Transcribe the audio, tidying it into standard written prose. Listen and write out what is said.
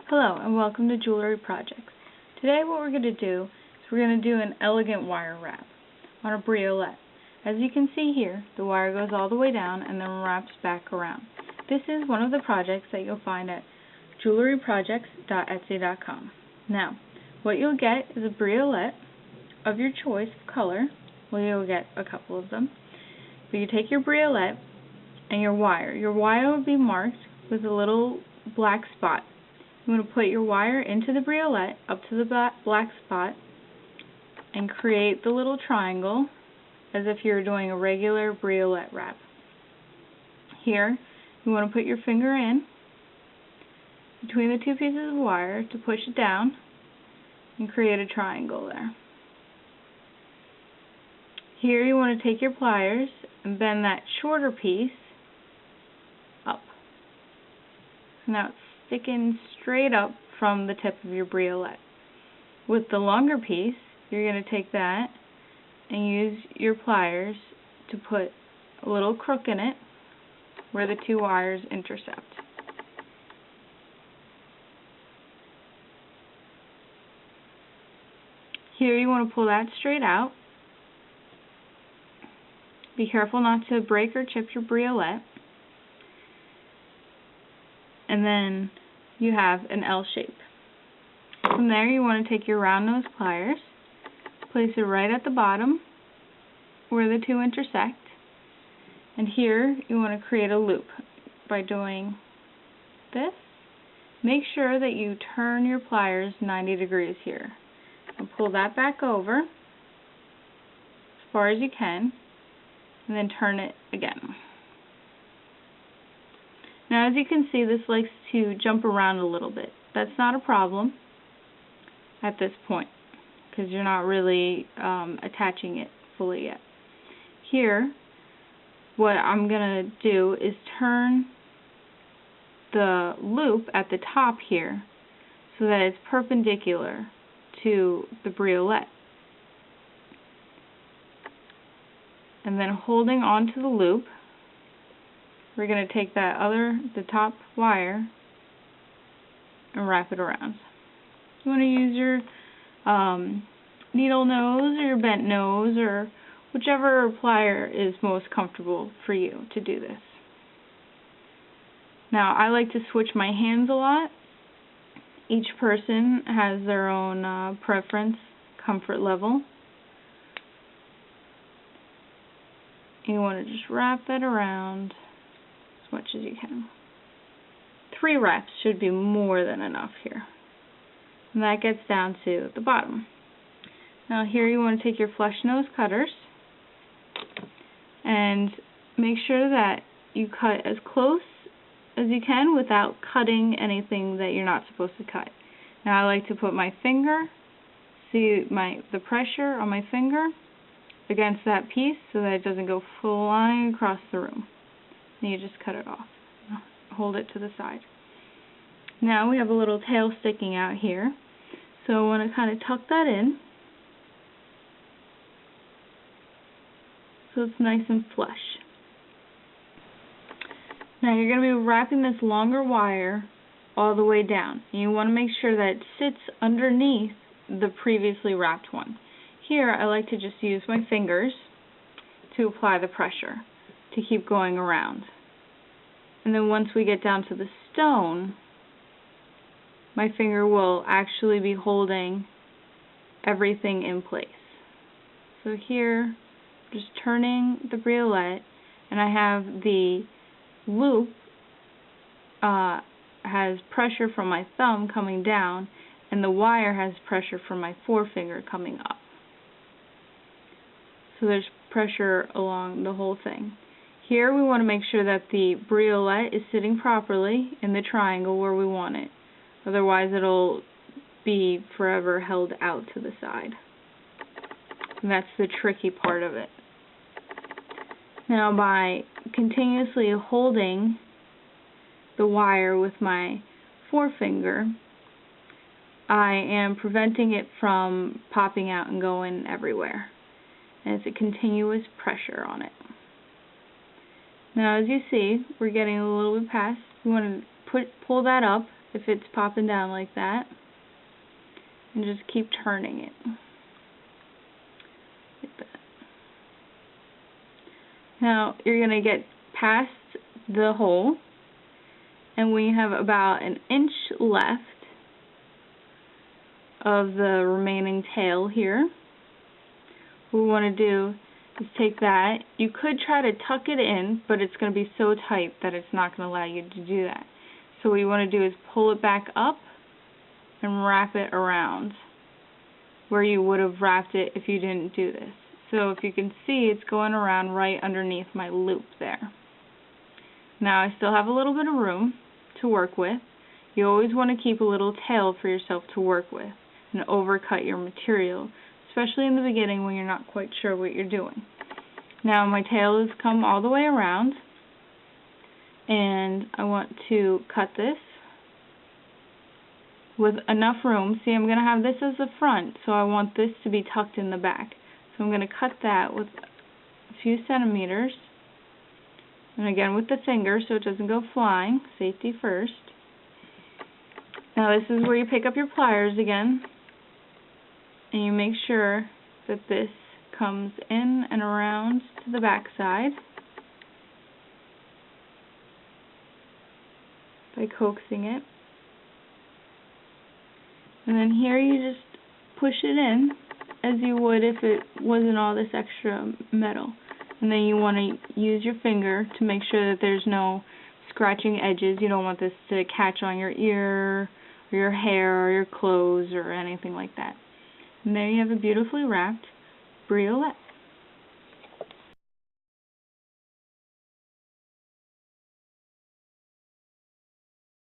Hello and welcome to Jewelry Projects. Today what we're going to do is we're going to do an elegant wire wrap on a briolette. As you can see here, the wire goes all the way down and then wraps back around. This is one of the projects that you'll find at jewelryprojects.etsy.com. Now, what you'll get is a briolette of your choice of color. Well, you'll get a couple of them. But you take your briolette and your wire. Your wire will be marked with a little black spot. You want to put your wire into the briolette up to the black spot and create the little triangle as if you're doing a regular briolette wrap. Here, you want to put your finger in between the two pieces of wire to push it down and create a triangle there. Here you want to take your pliers and bend that shorter piece up. Now it's sticking straight up from the tip of your briolette. With the longer piece, you're going to take that and use your pliers to put a little crook in it where the two wires intercept. Here you want to pull that straight out. Be careful not to break or chip your briolette. And then you have an L shape. From there you want to take your round nose pliers, place it right at the bottom where the two intersect, and here you want to create a loop by doing this. Make sure that you turn your pliers 90 degrees here and pull that back over as far as you can and then turn it again. Now, as you can see, this likes to jump around a little bit. That's not a problem at this point because you're not really attaching it fully yet. Here, what I'm going to do is turn the loop at the top here so that it's perpendicular to the briolette. And then holding onto the loop, we're going to take the top wire and wrap it around. You want to use your needle nose or your bent nose or whichever plier is most comfortable for you to do this. Now, I like to switch my hands a lot. Each person has their own preference, comfort level. You want to just wrap that around as much as you can. 3 wraps should be more than enough here. And that gets down to the bottom. Now here you want to take your flush nose cutters and make sure that you cut as close as you can without cutting anything that you're not supposed to cut. Now I like to put my finger, see the pressure on my finger against that piece so that it doesn't go flying across the room. And you just cut it off. Hold it to the side. Now we have a little tail sticking out here. So I want to kind of tuck that in so it's nice and flush. Now you're going to be wrapping this longer wire all the way down. And you want to make sure that it sits underneath the previously wrapped one. Here I like to just use my fingers to apply the pressure to keep going around. And then once we get down to the stone, my finger will actually be holding everything in place. So here, just turning the briolette, and I have the loop has pressure from my thumb coming down, and the wire has pressure from my forefinger coming up. So there's pressure along the whole thing. Here we want to make sure that the briolette is sitting properly in the triangle where we want it. Otherwise it'll be forever held out to the side. And that's the tricky part of it. Now by continuously holding the wire with my forefinger, I am preventing it from popping out and going everywhere. And it's a continuous pressure on it. Now as you see, we're getting a little bit past. We want to pull that up if it's popping down like that, and just keep turning it like that. Now you're going to get past the hole, and we have about an inch left of the remaining tail here. What we want to do is take that. You could try to tuck it in, but it's going to be so tight that it's not going to allow you to do that. So what you want to do is pull it back up and wrap it around where you would have wrapped it if you didn't do this. So if you can see, it's going around right underneath my loop there. Now I still have a little bit of room to work with. You always want to keep a little tail for yourself to work with and overcut your material, especially in the beginning when you're not quite sure what you're doing. Now my tail has come all the way around, and I want to cut this with enough room. See, I'm going to have this as the front, so I want this to be tucked in the back. So I'm going to cut that with a few centimeters, and again with the finger so it doesn't go flying. Safety first. Now this is where you pick up your pliers again, and you make sure that this comes in and around to the back side by coaxing it. And then here you just push it in as you would if it wasn't all this extra metal. And then you want to use your finger to make sure that there's no scratching edges. You don't want this to catch on your ear or your hair or your clothes or anything like that. And there you have a beautifully wrapped Briolette.